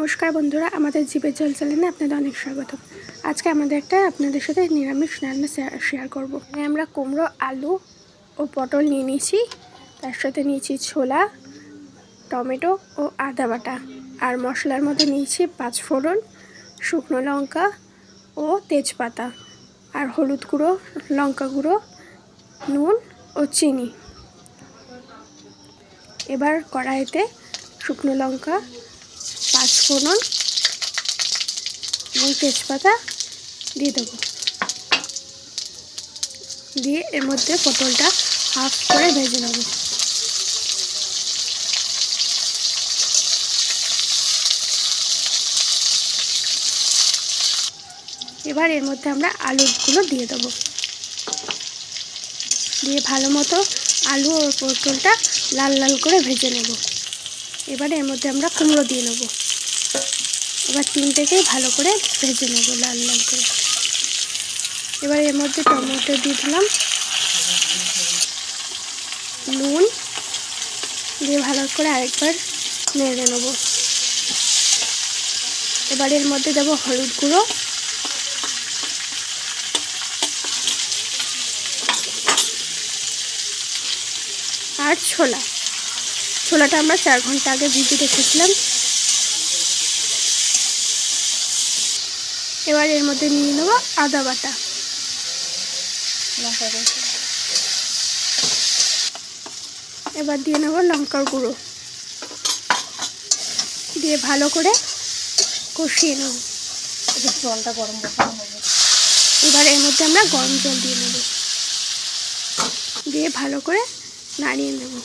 নমস্কার বন্ধুরা, আমাদের জীবের জল চ্যানেলে আপনাদের অনেক স্বাগত। আজকে আপনাদের সাথে নিরামিষ রান্না শেয়ার করব। আমরা কুমড়ো, আলু ও পটল নিয়ে নিয়েছি, তার সাথে নিয়েছি ছোলা, টমেটো ও আদা বাটা। আর মশলার মধ্যে নিয়েছি 5 ফোড়ন, শুকনো লঙ্কা ও তেজপাতা, আর হলুদ গুঁড়ো, লঙ্কা গুঁড়ো, নুন ও চিনি। এবার কড়াইতে শুকনো লঙ্কা, 5 ফোড়ন এবং তেজপাতা দিয়ে দেবো। দিয়ে এর মধ্যে পটলটা হাফ করে ভেজে নেব। এবার এর মধ্যে আমরা আলুগুলো দিয়ে দেবো। দিয়ে ভালো মতো আলু ও পটলটা লাল লাল করে ভেজে নেব। এবার এর মধ্যে আমরা কুমড়ো দিয়ে নেব। এবার তিনটেকেই ভালো করে ভেজে নেব লাল লাল করে। এবার এর মধ্যে টমেটো দিয়ে দিলাম, নুন দিয়ে ভালো করে আরেকবার নেড়ে নেব। এবার এর মধ্যে দেবো হলুদ গুঁড়ো, আর ছোলাটা আমরা 4 ঘন্টা আগে ভিজিয়ে রেখেছিলাম। এবার এর মধ্যে নিয়ে নেব আদা বাটা, এবার দিয়ে নেব লঙ্কার গুঁড়ো, দিয়ে ভালো করে কষিয়ে নেব। জলটা গরম বসানো হবে। এবার এর মধ্যে আমরা গরম জল দিয়ে নেব, দিয়ে ভালো করে নাড়িয়ে নেব।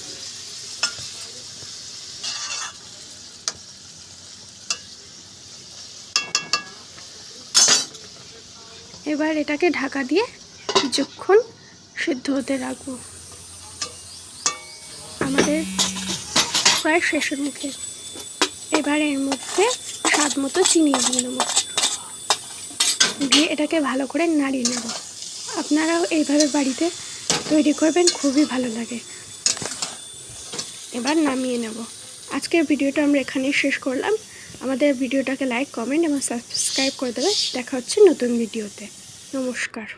এবার এটাকে ঢাকা দিয়ে কিছুক্ষণ সিদ্ধ হতে রাখবো। আমাদের প্রায় শেষের মুখে। এবার এর মধ্যে স্বাদ মতো চিনি দিয়ে নেব, দিয়ে এটাকে ভালো করে নাড়িয়ে নেব। আপনারাও এইভাবে বাড়িতে তৈরি করবেন, খুবই ভালো লাগে। এবার নামিয়ে নেব। আজকের ভিডিওটা আমরা এখানেই শেষ করলাম। আমাদের ভিডিওটাকে লাইক, কমেন্ট এবং সাবস্ক্রাইব করে দেবে। দেখা হচ্ছে নতুন ভিডিওতে। নমস্কার।